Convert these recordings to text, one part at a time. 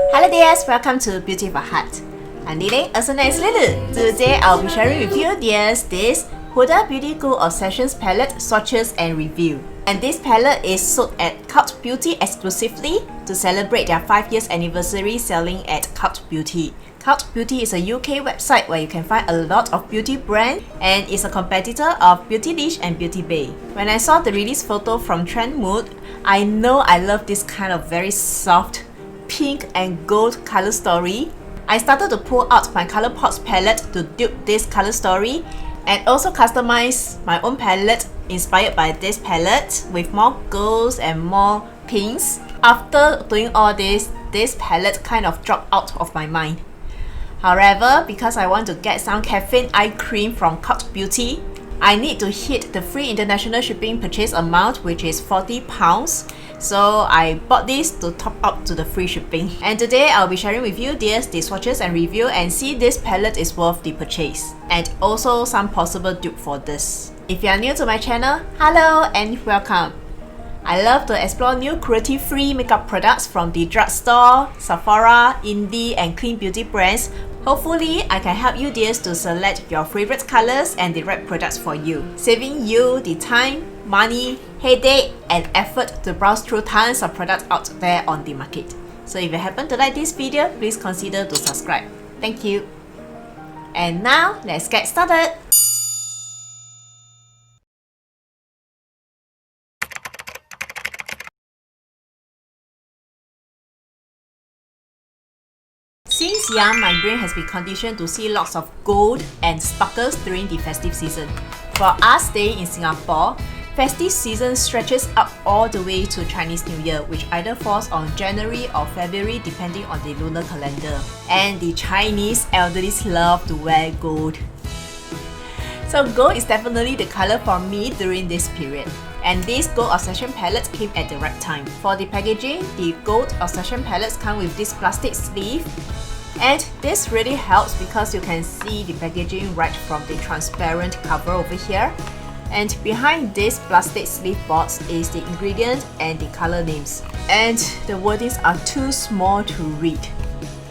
Hello dears, welcome to Beauty for Heart. I'm Lily, also known as Lulu. Today I'll be sharing with you dears this Huda Beauty Gold Obsessions palette, swatches and review. And this palette is sold at Cult Beauty exclusively to celebrate their 5 years anniversary selling at Cult Beauty. Cult Beauty is a UK website where you can find a lot of beauty brands and is a competitor of Beautylish and Beauty Bay. When I saw the release photo from Trend Mood, I know I love this kind of very soft pink and gold color story. I started to pull out my ColourPop palette to dupe this color story and also customize my own palette inspired by this palette with more golds and more pinks. After doing all this palette kind of dropped out of my mind. However, because I want to get some caffeine eye cream from Cult Beauty, I need to hit the free international shipping purchase amount, which is £40. So I bought this to top up to the free shipping. And today I'll be sharing with you dears the swatches and review and see this palette is worth the purchase. And also some possible dupe for this. If you are new to my channel, hello and welcome. I love to explore new cruelty-free makeup products from the drugstore, Sephora, indie and clean beauty brands. Hopefully, I can help you dears to select your favorite colors and the right products for you, saving you the time, money, headache and effort to browse through tons of products out there on the market. So if you happen to like this video, please consider to subscribe. Thank you. And now, let's get started. Since young, my brain has been conditioned to see lots of gold and sparkles during the festive season. For us staying in Singapore, festive season stretches up all the way to Chinese New Year, which either falls on January or February depending on the lunar calendar. And the Chinese elderlies love to wear gold. So gold is definitely the color for me during this period. And this Gold Obsession palette came at the right time. For the packaging, the Gold Obsession palettes come with this plastic sleeve. And this really helps because you can see the packaging right from the transparent cover over here. And behind this plastic sleeve box is the ingredient and the color names. And the wordings are too small to read.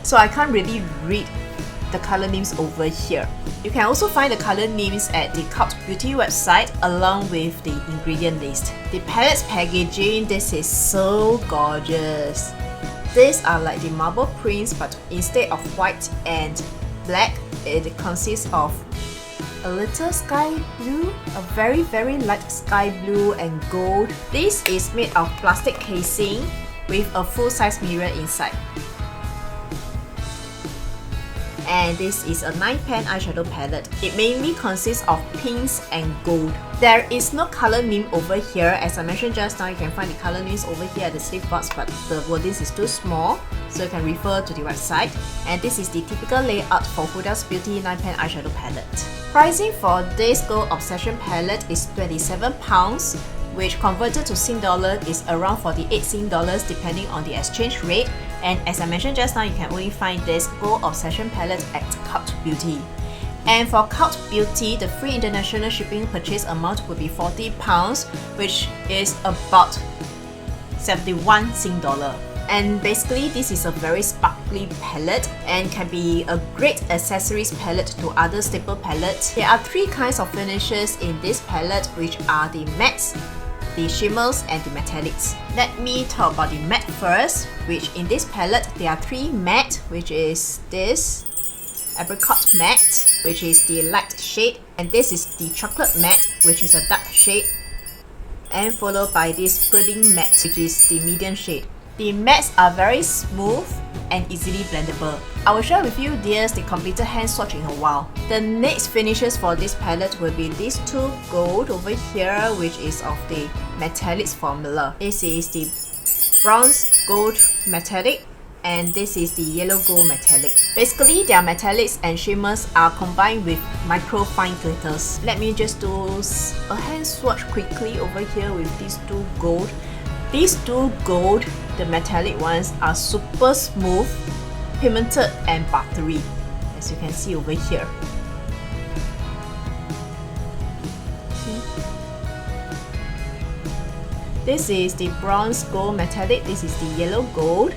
So I can't really read the color names over here. You can also find the color names at the Cult Beauty website along with the ingredient list. The palette's packaging, this is so gorgeous. These are like the marble prints, but instead of white and black, it consists of a little sky blue, a very light sky blue and gold. This is made of plastic casing with a full-size mirror inside. And this is a 9-pan eyeshadow palette. It mainly consists of pinks and gold. There is no color name over here. As I mentioned just now, you can find the color names over here at the sleeve box, but the wordings is too small, so you can refer to the website. And this is the typical layout for Huda's Beauty 9-pan eyeshadow palette. Pricing for this Gold Obsession palette is £27, which converted to Sing dollar is around 48 Sing dollars depending on the exchange rate. And as I mentioned just now, you can only find this Gold Obsession palette at Cult Beauty. And for Cult Beauty, the free international shipping purchase amount will be £40, which is about 71 Sing dollar. And basically, this is a very sparkly palette and can be a great accessories palette to other staple palettes. There are 3 kinds of finishes in this palette, which are the mattes, the shimmers and the metallics. Let me talk about the matte first, which in this palette there are 3 matte, which is this apricot matte, which is the light shade, and this is the chocolate matte, which is a dark shade, and followed by this pudding matte, which is the medium shade. The mattes are very smooth and easily blendable. I will share with you dears the completed hand swatch in a while. The next finishes for this palette will be these 2 gold over here, which is of the metallics formula. This is the bronze gold metallic and this is the yellow gold metallic. Basically, their metallics and shimmers are combined with micro fine glitters. Let me just do a hand swatch quickly over here with these 2 gold. These 2 gold, the metallic ones, are super smooth, pigmented and buttery, as you can see over here. This is the bronze gold metallic, this is the yellow gold.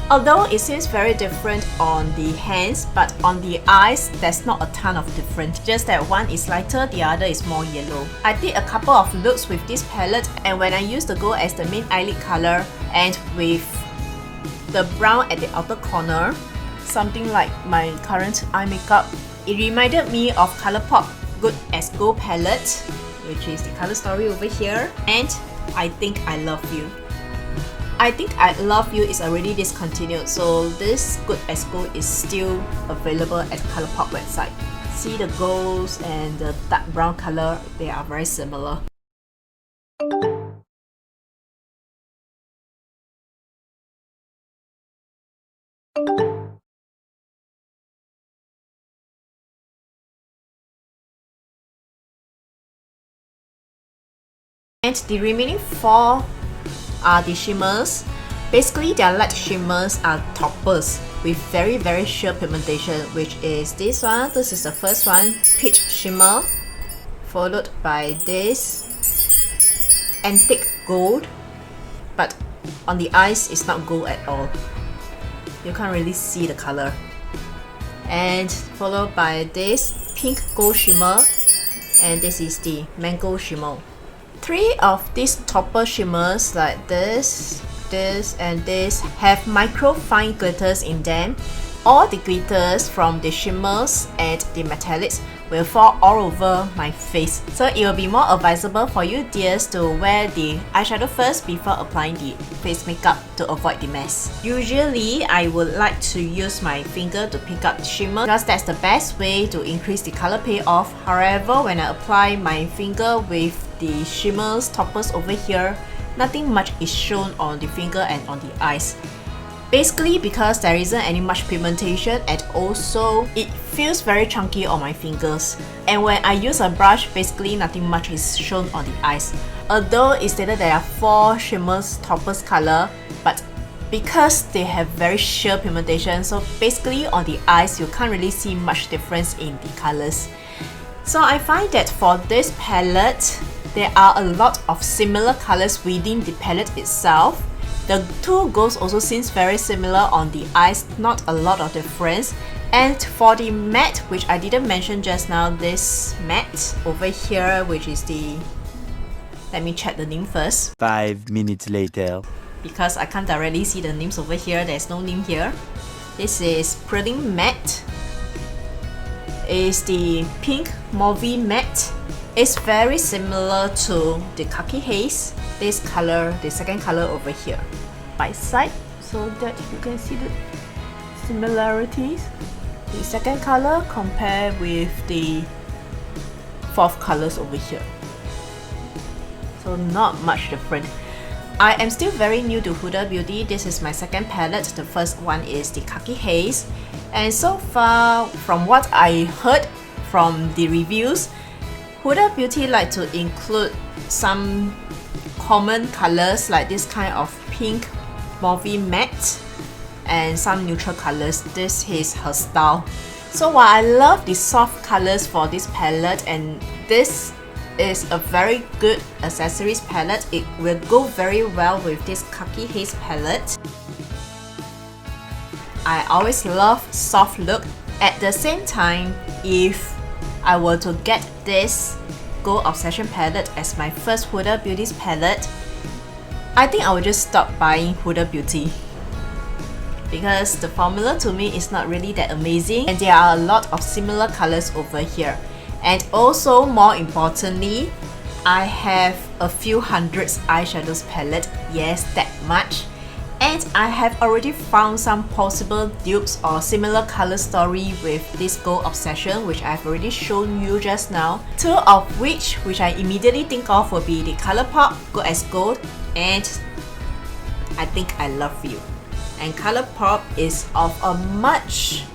Although it seems very different on the hands, but on the eyes, there's not a ton of difference. Just that one is lighter, the other is more yellow. I did a couple of looks with this palette, and when I used the gold as the main eyelid color and with the brown at the outer corner, something like my current eye makeup, it reminded me of ColourPop Good as Gold palette, which is the color story over here, and I Think I Love You. I Think I Love You is already discontinued, so this Good as Gold is still available at ColourPop website. See the golds and the dark brown color, they are very similar. And the remaining 4 are the shimmers. Basically, their light shimmers are toppers with very sheer pigmentation, which is this one. This is the first one, Peach Shimmer, followed by this Antique Gold, but on the eyes it's not gold at all. You can't really see the color. And followed by this Pink Gold Shimmer, and this is the Mango Shimmer. 3 of these topper shimmers like this, and this have micro fine glitters in them. All the glitters from the shimmers and the metallics will fall all over my face. So it will be more advisable for you dears to wear the eyeshadow first before applying the face makeup to avoid the mess. Usually, I would like to use my finger to pick up the shimmer because that's the best way to increase the color payoff. However, when I apply my finger with the shimmers toppers over here, nothing much is shown on the finger and on the eyes. Basically because there isn't any much pigmentation, and also it feels very chunky on my fingers. And when I use a brush, basically nothing much is shown on the eyes. Although it stated there are 4 shimmers toppers color, but because they have very sheer pigmentation, so basically on the eyes you can't really see much difference in the colors. So I find that for this palette, there are a lot of similar colors within the palette itself. The 2 golds also seems very similar on the eyes, not a lot of difference. And for the matte, which I didn't mention just now, this matte over here, which is the... let me check the name first. 5 minutes later. Because I can't directly see the names over here, there's no name here. This is Pretty Matte. Is the Pink Mauve Matte. It's very similar to the Khaki Haze, this color, the second color over here. By side, so that you can see the similarities. The second color compared with the 4th colors over here. So not much different. I am still very new to Huda Beauty. This is my second palette. The first one is the Khaki Haze. And so far, from what I heard from the reviews, Huda Beauty like to include some common colors like this kind of pink mauve matte and some neutral colors. This is her style. So while I love the soft colors for this palette, and this is a very good accessories palette, it will go very well with this Khaki Haze palette. I always love soft look. At the same time, if I were to get this Gold Obsession palette as my first Huda Beauty's palette, I think I will just stop buying Huda Beauty because the formula to me is not really that amazing, and there are a lot of similar colors over here. And also, more importantly, I have a few hundreds eyeshadows palette, yes, that much. And I have already found some possible dupes or similar color story with this Gold Obsession, which I've already shown you just now. 2 of which I immediately think of will be the ColourPop Good as Gold and I Think I Love You. And ColourPop is of a much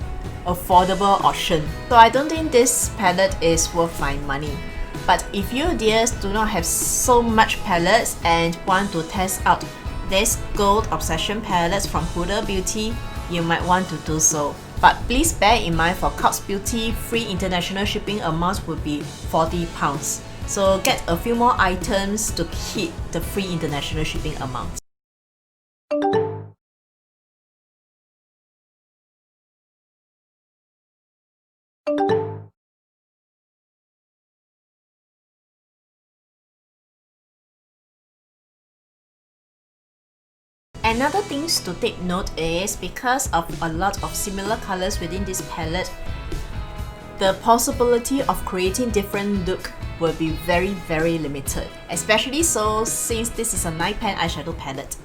affordable option. So I don't think this palette is worth my money. But if you dears do not have so much palettes and want to test out this Gold Obsession palette from Huda Beauty, you might want to do so. But please bear in mind, for Cox Beauty, free international shipping amount would be £40. So get a few more items to hit the free international shipping amount. Another thing to take note is because of a lot of similar colors within this palette, the possibility of creating different look will be very limited. Especially so since this is a 9-pan eyeshadow palette.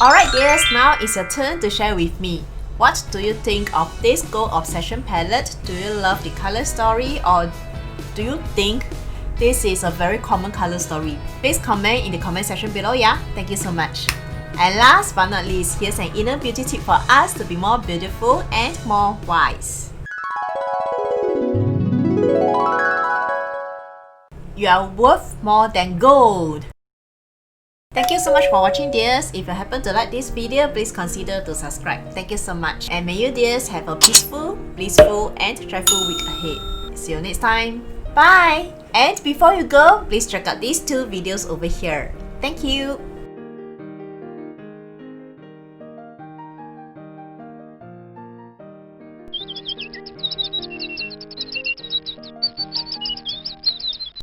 Alright dears, now it's your turn to share with me. What do you think of this Gold Obsession palette? Do you love the color story, or do you think this is a very common color story? Please comment in the comment section below, yeah? Thank you so much. And last but not least, here's an inner beauty tip for us to be more beautiful and more wise. You are worth more than gold. Thank you so much for watching dears. If you happen to like this video, please consider to subscribe. Thank you so much. And may you dears have a peaceful, blissful and joyful week ahead. See you next time. Bye! And before you go, please check out these two videos over here. Thank you!